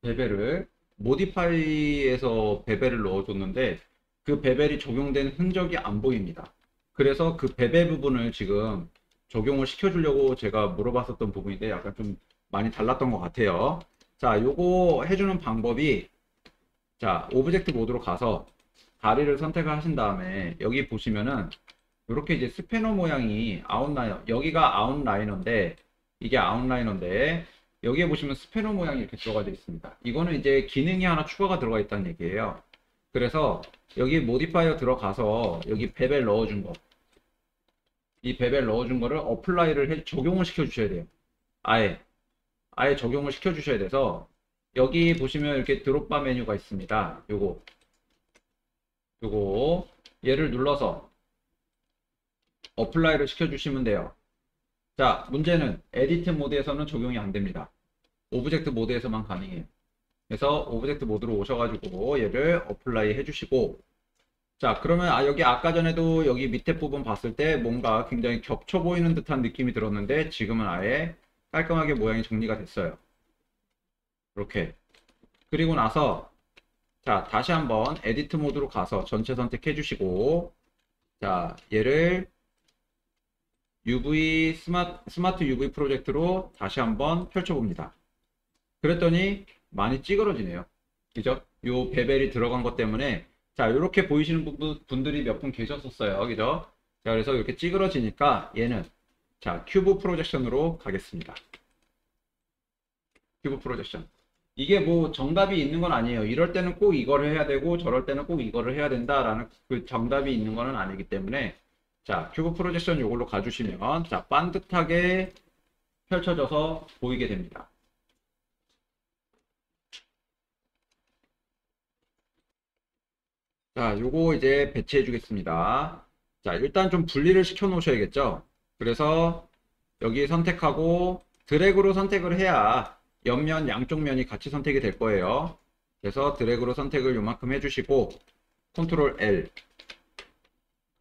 베벨을 모디파이에서 베벨을 넣어줬는데 그 베벨이 적용된 흔적이 안 보입니다. 그래서 그 베벨 부분을 지금 적용을 시켜주려고 제가 물어봤었던 부분인데 약간 좀 많이 달랐던 것 같아요. 자, 요거 해주는 방법이 자, 오브젝트 모드로 가서 다리를 선택하신 다음에 여기 보시면은 이렇게 이제 스패너 모양이 아웃라이너 여기가 아웃라이너인데 이게 아웃라이너인데 여기에 보시면 스패너 모양이 이렇게 들어가 있습니다. 이거는 이제 기능이 하나 추가가 들어가 있다는 얘기예요. 그래서 여기 모디파이어 들어가서 여기 베벨 넣어준 거 이 베벨 넣어준 거를 어플라이를 적용을 시켜 주셔야 돼요. 아예 적용을 시켜 주셔야 돼서 여기 보시면 이렇게 드롭바 메뉴가 있습니다. 요거 얘를 눌러서 어플라이를 시켜 주시면 돼요. 자, 문제는 에디트 모드에서는 적용이 안 됩니다. 오브젝트 모드에서만 가능해요. 그래서 오브젝트 모드로 오셔가지고 얘를 어플라이 해주시고 자, 그러면 여기 아까 전에도 여기 밑에 부분 봤을 때 뭔가 굉장히 겹쳐 보이는 듯한 느낌이 들었는데 지금은 아예 깔끔하게 모양이 정리가 됐어요. 이렇게. 그리고 나서 자, 다시 한번 에디트 모드로 가서 전체 선택해 주시고 자, 얘를 UV 스마트 UV 프로젝트로 다시 한번 펼쳐봅니다. 그랬더니 많이 찌그러지네요. 그죠? 요 베벨이 들어간 것 때문에 자, 이렇게 보이시는 분들이 몇 분 계셨었어요. 그죠? 자, 그래서 이렇게 찌그러지니까 얘는 자, 큐브 프로젝션으로 가겠습니다. 큐브 프로젝션. 이게 뭐 정답이 있는 건 아니에요. 이럴 때는 꼭 이걸 해야 되고 저럴 때는 꼭 이거를 해야 된다라는 그 정답이 있는 거는 아니기 때문에 자, 큐브 프로젝션 이걸로 가주시면 자, 반듯하게 펼쳐져서 보이게 됩니다. 자, 요거 이제 배치해 주겠습니다. 자, 일단 좀 분리를 시켜 놓으셔야겠죠. 그래서 여기 선택하고 드래그로 선택을 해야 옆면 양쪽 면이 같이 선택이 될 거예요. 그래서 드래그로 선택을 요만큼 해주시고 컨트롤 L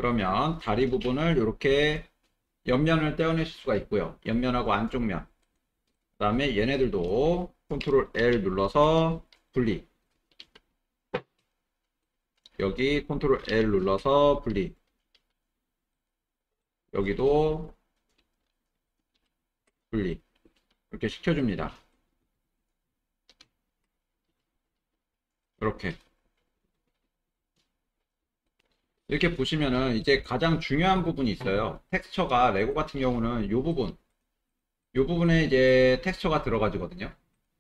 그러면 다리 부분을 이렇게 옆면을 떼어내실 수가 있고요. 옆면하고 안쪽 면. 그 다음에 얘네들도 컨트롤 L 눌러서 분리. 여기 컨트롤 L 눌러서 분리. 여기도 분리. 이렇게 시켜줍니다. 이렇게. 이렇게 보시면은 이제 가장 중요한 부분이 있어요. 텍스처가 레고 같은 경우는 이 부분에 이제 텍스처가 들어가지거든요.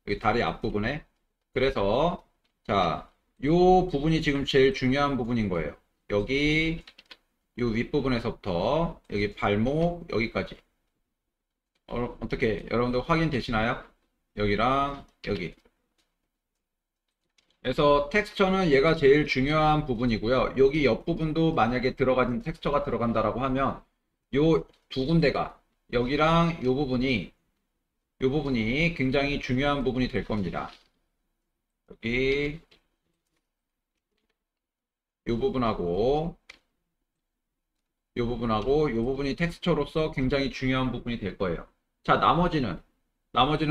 여기 다리 앞부분에. 그래서 자, 이 부분이 지금 제일 중요한 부분인 거예요. 여기 이 윗부분에서부터 여기 발목 여기까지. 어떻게 여러분들 확인되시나요? 여기랑 여기. 그래서 텍스처는 얘가 제일 중요한 부분이고요. 여기 옆부분도 만약에 들어가는 텍스처가 들어간다라고 하면 요 두 군데가 여기랑 요 부분이 굉장히 중요한 부분이 될 겁니다. 여기 요 부분하고 요 부분이 텍스처로서 굉장히 중요한 부분이 될 거예요. 자, 나머지는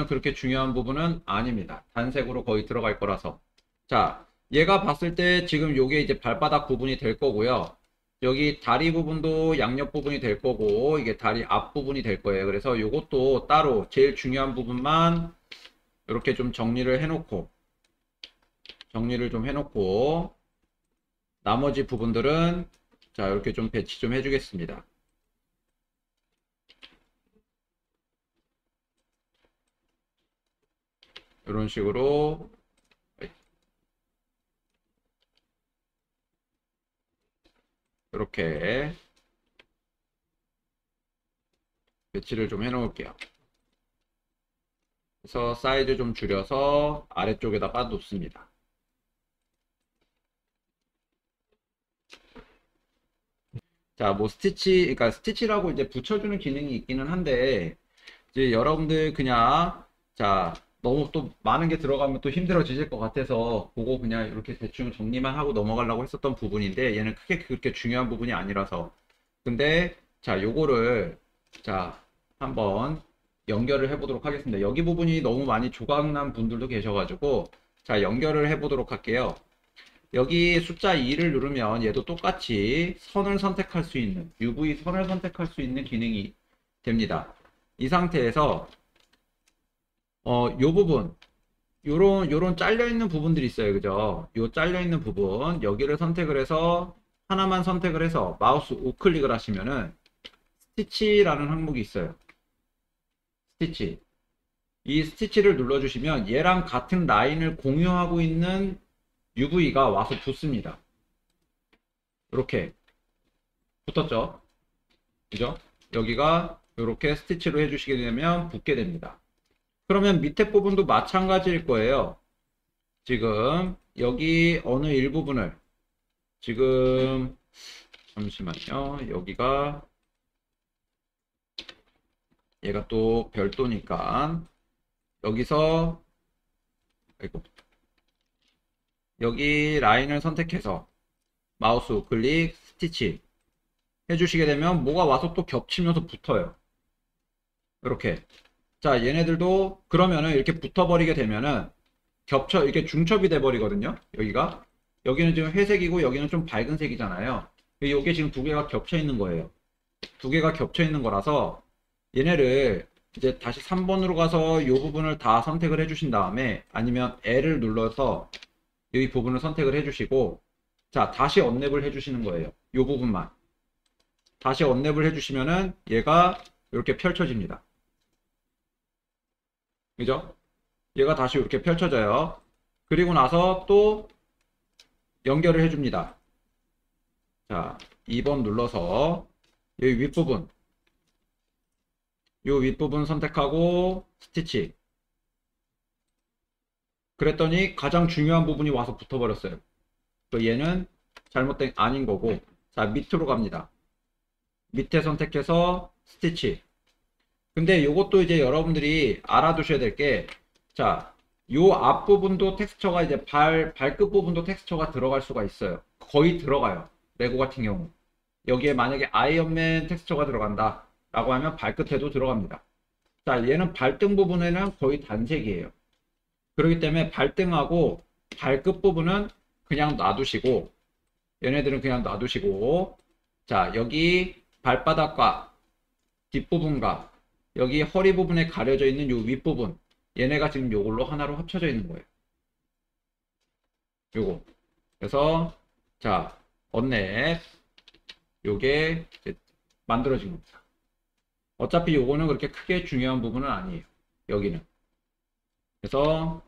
그렇게 중요한 부분은 아닙니다. 단색으로 거의 들어갈 거라서. 자, 얘가 봤을 때 지금 요게 이제 발바닥 부분이 될 거고요. 여기 다리 부분도 양옆 부분이 될 거고, 이게 다리 앞 부분이 될 거예요. 그래서 요것도 따로 제일 중요한 부분만 이렇게 좀 정리를 해놓고, 나머지 부분들은 자, 이렇게 좀 배치 좀 해주겠습니다. 이런 식으로 이렇게 배치를 좀 해 놓을게요. 그래서 사이즈 좀 줄여서 아래쪽에다가 놓습니다. 자, 뭐 그러니까 스티치라고 이제 붙여주는 기능이 있기는 한데, 이제 여러분들 그냥, 자, 너무 또 많은 게 들어가면 또 힘들어지실 것 같아서, 그거 그냥 이렇게 대충 정리만 하고 넘어가려고 했었던 부분인데, 얘는 크게 그렇게 중요한 부분이 아니라서. 근데, 자, 요거를, 자, 한번 연결을 해보도록 하겠습니다. 여기 부분이 너무 많이 조각난 분들도 계셔가지고, 자, 연결을 해보도록 할게요. 여기 숫자 2를 누르면 얘도 똑같이 선을 선택할 수 있는 UV 선을 선택할 수 있는 기능이 됩니다. 이 상태에서 요 부분 요런 잘려 있는 부분들이 있어요. 그죠? 요 잘려 있는 부분 여기를 선택을 해서 하나만 선택을 해서 마우스 우클릭을 하시면은 스티치라는 항목이 있어요. 스티치. 이 스티치를 눌러주시면 얘랑 같은 라인을 공유하고 있는 UV가 와서 붙습니다. 이렇게 붙었죠? 그죠? 여기가 이렇게 스티치로 해주시게 되면 붙게 됩니다. 그러면 밑에 부분도 마찬가지일 거예요. 지금 여기 어느 일부분을 지금 잠시만요. 여기가 얘가 또 별도니까 여기서 아이고, 여기 라인을 선택해서 마우스 우클릭 스티치 해주시게 되면 뭐가 와서 또 겹치면서 붙어요. 이렇게. 자, 얘네들도 그러면은 이렇게 붙어버리게 되면은 이렇게 중첩이 돼 버리거든요. 여기는 지금 회색이고 여기는 좀 밝은 색이잖아요. 이게 지금 두 개가 겹쳐 있는 거예요. 두 개가 겹쳐 있는 거라서 얘네를 이제 다시 3번으로 가서 이 부분을 다 선택을 해주신 다음에 아니면 L을 눌러서 이 부분을 선택을 해주시고 자, 다시 언랩을 해주시는 거예요. 이 부분만. 다시 언랩을 해주시면은 얘가 이렇게 펼쳐집니다. 그죠? 얘가 다시 이렇게 펼쳐져요. 그리고 나서 또 연결을 해줍니다. 자, 2번 눌러서 여기 윗부분 이 윗부분 선택하고 스티치. 그랬더니 가장 중요한 부분이 와서 붙어버렸어요. 얘는 잘못된 아닌 거고 자, 밑으로 갑니다. 밑에 선택해서 스티치. 근데 요것도 이제 여러분들이 알아두셔야 될 게, 자, 요 앞부분도 텍스처가 이제 발끝 부분도 텍스처가 들어갈 수가 있어요. 거의 들어가요. 레고 같은 경우. 여기에 만약에 아이언맨 텍스처가 들어간다 라고 하면 발끝에도 들어갑니다. 자, 얘는 발등 부분에는 거의 단색이에요. 그렇기 때문에 발등하고 발끝 부분은 그냥 놔두시고, 얘네들은 그냥 놔두시고, 자, 여기 발바닥과 뒷부분과 여기 허리 부분에 가려져 있는 요 윗부분, 얘네가 지금 요걸로 하나로 합쳐져 있는 거예요. 요거. 그래서 자, 언넷 요게 이제 만들어진 겁니다. 어차피 요거는 그렇게 크게 중요한 부분은 아니에요. 여기는. 그래서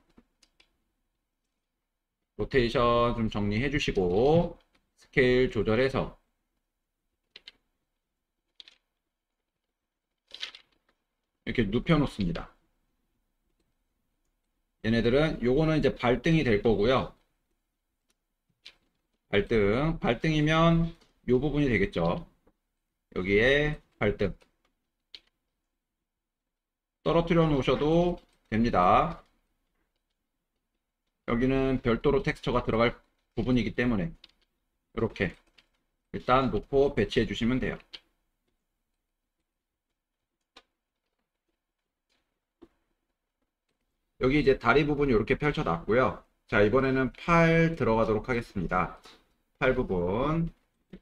로테이션 좀 정리해 주시고 스케일 조절해서 이렇게 눕혀 놓습니다. 얘네들은 요거는 이제 발등이 될 거고요. 발등이면 요 부분이 되겠죠. 여기에 발등 떨어뜨려 놓으셔도 됩니다. 여기는 별도로 텍스처가 들어갈 부분이기 때문에 이렇게 일단 놓고 배치해 주시면 돼요. 여기 이제 다리 부분이 이렇게 펼쳐 놨고요. 자, 이번에는 팔 들어가도록 하겠습니다. 팔 부분.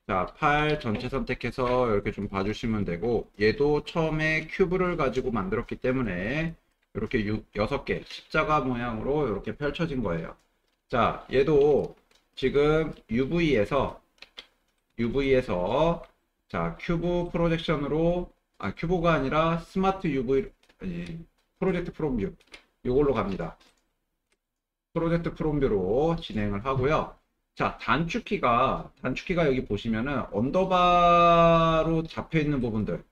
자, 팔 전체 선택해서 이렇게 좀 봐주시면 되고, 얘도 처음에 큐브를 가지고 만들었기 때문에 이렇게 6개 십자가 모양으로 이렇게 펼쳐진 거예요. 자, 얘도 지금 UV에서 자, 큐브 프로젝션으로, 큐브가 아니라 스마트 UV, 프로젝트 프롬 뷰. 이걸로 갑니다. 프로젝트 프롬 뷰로 진행을 하고요. 자, 단축키가 여기 보시면은 언더바로 잡혀 있는 부분들이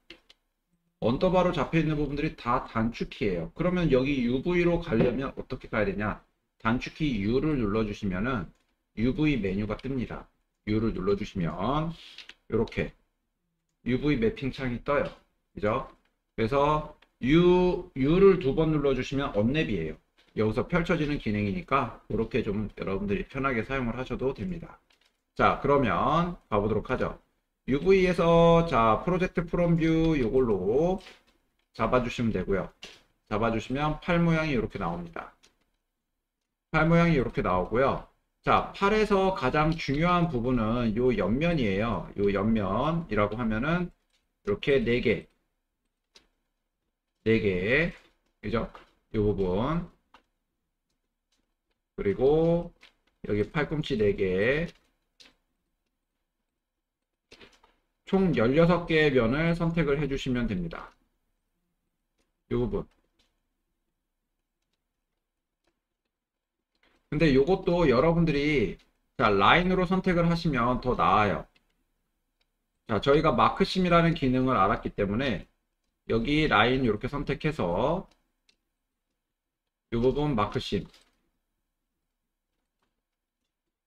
다 단축키예요. 그러면 여기 UV로 가려면 어떻게 가야 되냐? 단축키 U를 눌러주시면은 UV 메뉴가 뜹니다. U를 눌러주시면 이렇게 UV 매핑 창이 떠요. 그죠? 그래서 U를 2번 눌러주시면 언랩이에요. 여기서 펼쳐지는 기능이니까 이렇게 좀 여러분들이 편하게 사용을 하셔도 됩니다. 자, 그러면 가보도록 하죠. UV에서 자, 프로젝트 프롬 뷰 이걸로 잡아주시면 되고요. 잡아주시면 팔 모양이 이렇게 나옵니다. 팔 모양이 이렇게 나오고요. 자, 팔에서 가장 중요한 부분은 요 옆면이에요. 요 옆면이라고 하면은 이렇게 4개, 그죠? 요 부분. 그리고 여기 팔꿈치 4개. 총 16개의 면을 선택을 해주시면 됩니다. 이 부분. 근데 이것도 여러분들이 자, 라인으로 선택을 하시면 더 나아요. 자, 저희가 마크심이라는 기능을 알았기 때문에 여기 라인 이렇게 선택해서 이 부분 마크심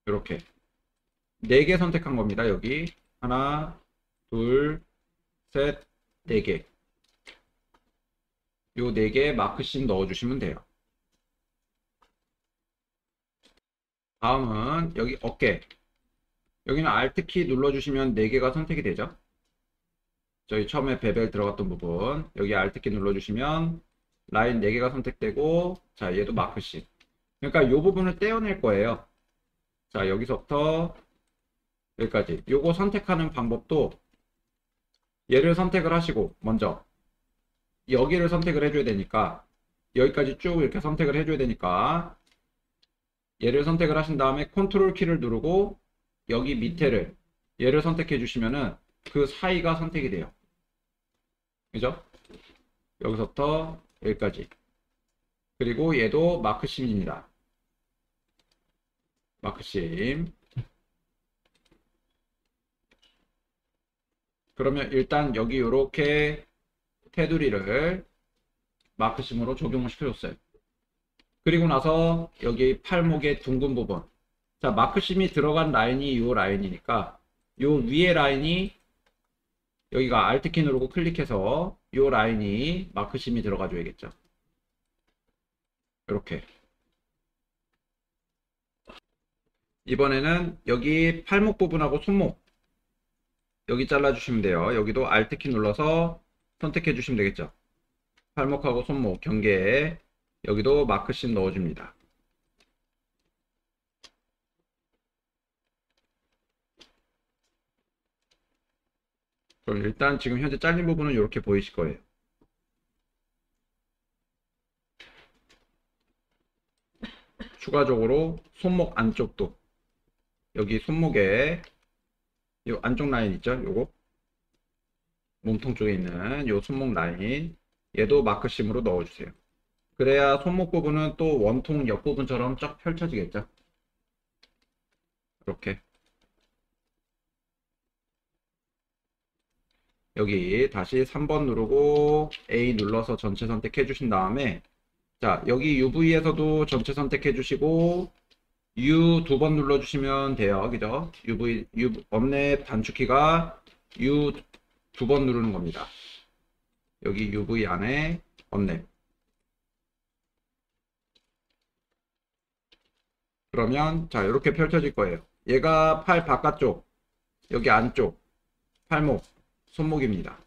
이렇게 4개 선택한 겁니다. 여기 하나, 둘, 셋, 4개. 요 4개 마크심 넣어주시면 돼요. 다음은 여기 어깨. 여기는 Alt키 눌러주시면 4개가 선택이 되죠. 저희 처음에 베벨 들어갔던 부분. 여기 Alt키 눌러주시면 라인 4개가 선택되고, 자, 얘도 마크심. 그러니까 이 부분을 떼어낼 거예요. 자, 여기서부터 여기까지. 요거 선택하는 방법도 얘를 선택을 하시고, 먼저 여기를 선택을 해줘야 되니까, 여기까지 쭉 이렇게 선택을 해줘야 되니까, 얘를 선택을 하신 다음에 컨트롤 키를 누르고 여기 밑에를 얘를 선택해 주시면은 그 사이가 선택이 돼요. 그죠? 여기서부터 여기까지. 그리고 얘도 마크심입니다. 마크심. 그러면 일단 여기 이렇게 테두리를 마크심으로 적용을 시켜줬어요. 그리고 나서 여기 팔목의 둥근 부분. 자, 마크심이 들어간 라인이 이 라인이니까 이 위에 라인이 여기가 Alt키 누르고 클릭해서 이 라인이 마크심이 들어가 줘야겠죠. 이렇게. 이번에는 여기 팔목 부분하고 손목 여기 잘라주시면 돼요. 여기도 Alt키 눌러서 선택해 주시면 되겠죠. 팔목하고 손목 경계에 여기도 마크씬 넣어줍니다. 그럼 일단 지금 현재 잘린 부분은 이렇게 보이실 거예요. 추가적으로 손목 안쪽도 여기 손목에 이 안쪽 라인 있죠? 요거 몸통 쪽에 있는 요 손목 라인 얘도 마크심으로 넣어주세요. 그래야 손목 부분은 또 원통 옆부분처럼 쫙 펼쳐지겠죠? 이렇게 여기 다시 3번 누르고 A 눌러서 전체 선택해 주신 다음에 자 여기 UV에서도 전체 선택해 주시고 U 두 번 눌러 주시면 돼요. 그죠? U 업랩 단축키가 U 두 번 누르는 겁니다. 여기 UV 안에 업랩. 그러면 자 이렇게 펼쳐질 거예요. 얘가 팔 바깥쪽 여기 안쪽 팔목 손목입니다.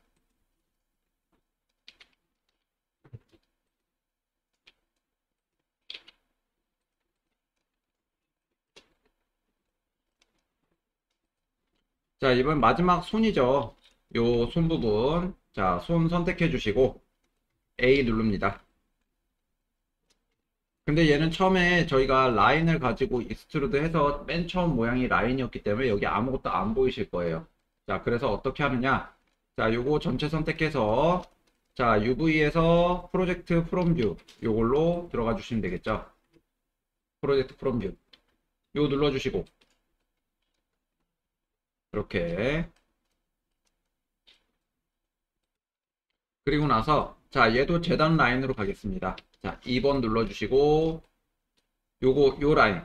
자 이번 마지막 손이죠. 요 손 부분 자 손 선택해 주시고 A 누릅니다. 근데 얘는 처음에 저희가 라인을 가지고 익스트루드 해서 맨 처음 모양이 라인이었기 때문에 여기 아무것도 안 보이실 거예요. 자 그래서 어떻게 하느냐 자 요거 전체 선택해서 자 UV에서 프로젝트 프롬 뷰 요걸로 들어가 주시면 되겠죠. 프로젝트 프롬 뷰 요 눌러 주시고 이렇게 그리고 나서 자 얘도 재단 라인으로 가겠습니다. 자 2번 눌러 주시고 요거 요 라인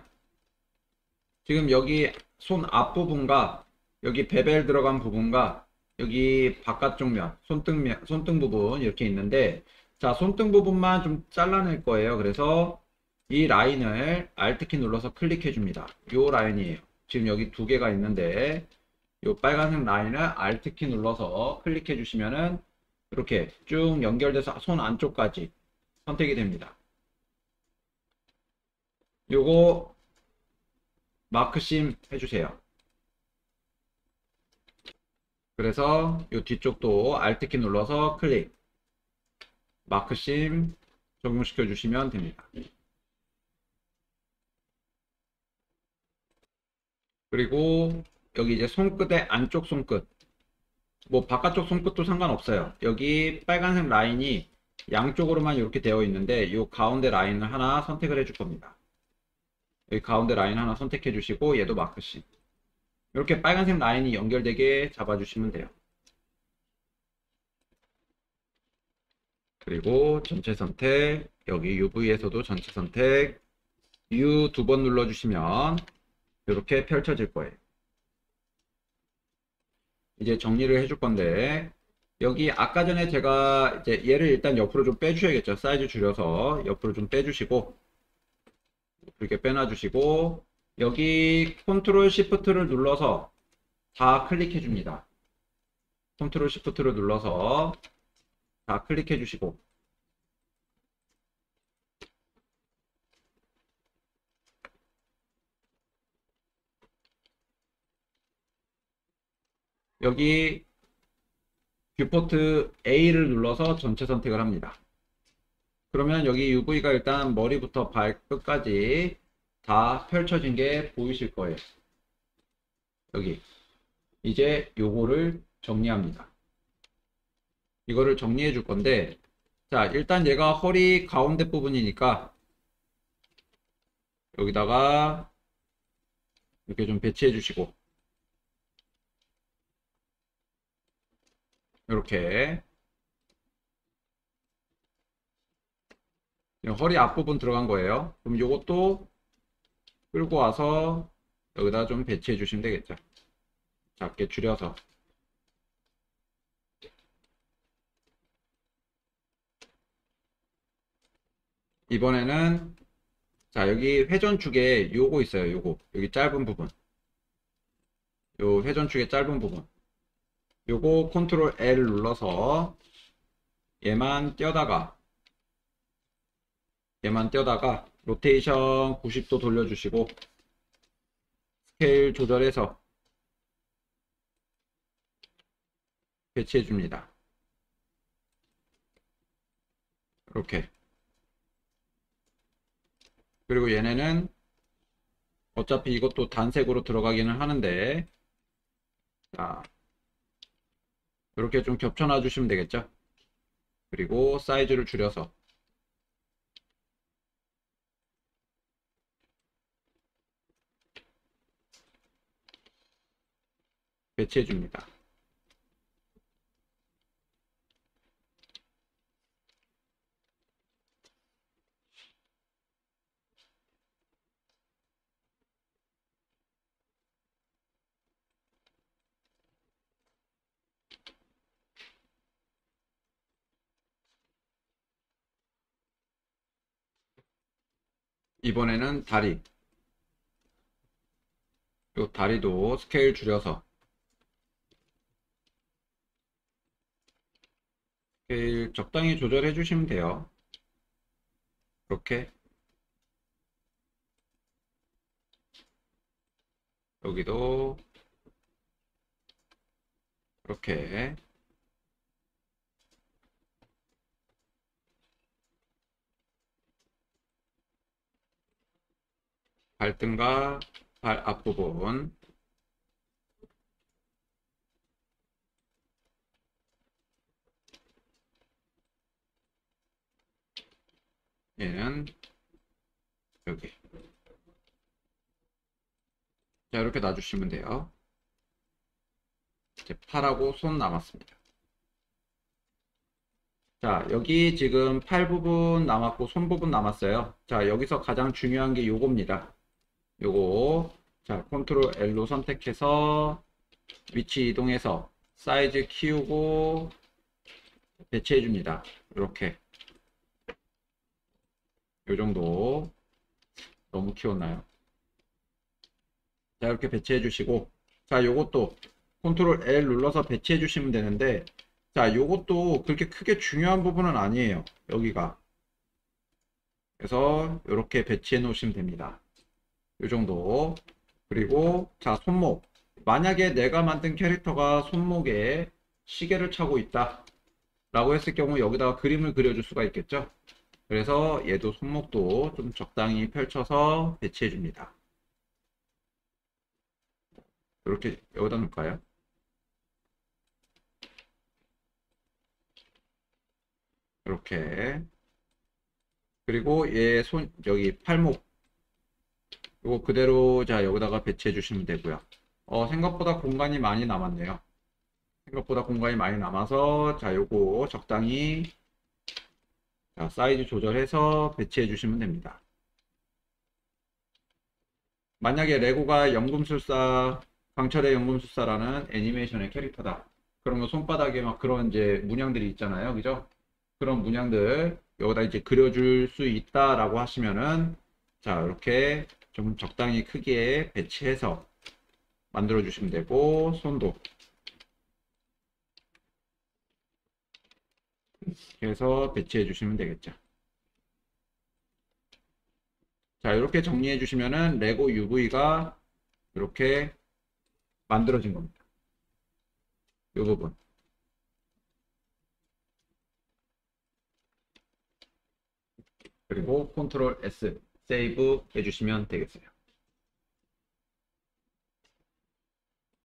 지금 여기 손 앞부분과 여기 베벨 들어간 부분과 여기 바깥쪽 면 손등 부분 이렇게 있는데 자 손등 부분만 좀 잘라낼 거예요. 그래서 이 라인을 Alt키 눌러서 클릭해 줍니다. 요 라인이에요. 지금 여기 두 개가 있는데 요 빨간색 라인을 Alt키 눌러서 클릭해 주시면은 이렇게 쭉 연결돼서 손 안쪽까지 선택이 됩니다. 요거 마크심 해주세요. 그래서 요 뒤쪽도 Alt키 눌러서 클릭 마크심 적용시켜 주시면 됩니다. 그리고 여기 이제 손끝의 안쪽 손끝 뭐 바깥쪽 손끝도 상관없어요. 여기 빨간색 라인이 양쪽으로만 이렇게 되어 있는데 이 가운데 라인을 하나 선택을 해줄 겁니다. 여기 가운데 라인 하나 선택해 주시고 얘도 마크심 이렇게 빨간색 라인이 연결되게 잡아주시면 돼요. 그리고 전체 선택 여기 UV에서도 전체 선택 U 두 번 눌러주시면 이렇게 펼쳐질 거예요. 이제 정리를 해줄 건데 여기 아까 전에 제가 이제 얘를 일단 옆으로 좀 빼주셔야겠죠. 사이즈 줄여서 옆으로 좀 빼주시고 이렇게 빼놔주시고 여기 컨트롤 시프트를 눌러서 다 클릭해 줍니다. 컨트롤 시프트를 눌러서 다 클릭해 주시고 여기 뷰포트 A를 눌러서 전체 선택을 합니다. 그러면 여기 UV가 일단 머리부터 발끝까지 다 펼쳐진 게 보이실 거예요. 여기 이제 요거를 정리합니다. 이거를 정리해 줄 건데 자 일단 얘가 허리 가운데 부분이니까 여기다가 이렇게 좀 배치해 주시고 이렇게 허리 앞부분 들어간 거예요. 그럼 요것도 끌고 와서 여기다 좀 배치해 주시면 되겠죠. 작게 줄여서 이번에는 자 여기 회전축에 요거 있어요. 요거 여기 짧은 부분 요 회전축의 짧은 부분 요거 컨트롤 L 눌러서 얘만 떼다가 로테이션 90도 돌려주시고 스케일 조절해서 배치해 줍니다. 이렇게. 그리고 얘네는 어차피 이것도 단색으로 들어가기는 하는데, 자, 이렇게 좀 겹쳐놔 주시면 되겠죠. 그리고 사이즈를 줄여서 배치해 줍니다. 이번에는 다리. 요 다리도 스케일 줄여서 스케일 적당히 조절해 주시면 돼요. 이렇게. 여기도 이렇게. 발등과 발 앞부분. 얘는 여기. 자, 이렇게 놔주시면 돼요. 이제 팔하고 손 남았습니다. 자, 여기 지금 팔 부분 남았고 손 부분 남았어요. 자, 여기서 가장 중요한 게 요겁니다. 요거. 자, 컨트롤 L로 선택해서 위치 이동해서 사이즈 키우고 배치해 줍니다. 이렇게. 요 정도. 너무 키웠나요? 자, 이렇게 배치해 주시고, 자, 요것도 컨트롤 L 눌러서 배치해 주시면 되는데, 자, 요것도 그렇게 크게 중요한 부분은 아니에요. 여기가. 그래서 이렇게 배치해 놓으시면 됩니다. 요 정도. 그리고 자, 손목. 만약에 내가 만든 캐릭터가 손목에 시계를 차고 있다 라고 했을 경우 여기다가 그림을 그려줄 수가 있겠죠. 그래서 얘도 손목도 좀 적당히 펼쳐서 배치해 줍니다. 이렇게 여기다 놓을까요? 이렇게. 그리고 얘 손, 여기 팔목. 이거 그대로 자, 여기다가 배치해 주시면 되고요. 생각보다 공간이 많이 남았네요. 생각보다 공간이 많이 남아서 자, 요거 적당히 자, 사이즈 조절해서 배치해 주시면 됩니다. 만약에 레고가 연금술사, 강철의 연금술사라는 애니메이션의 캐릭터다. 그러면 손바닥에 막 그런 이제 문양들이 있잖아요. 그죠? 그런 문양들 여기다 이제 그려줄 수 있다라고 하시면은 자, 이렇게 좀 적당히 크기에 배치해서 만들어 주시면 되고, 손도 해서 배치해 주시면 되겠죠. 자, 이렇게 정리해 주시면은 레고 UV가 이렇게 만들어진 겁니다. 이 부분. 그리고 컨트롤 S 세이브 해주시면 되겠어요.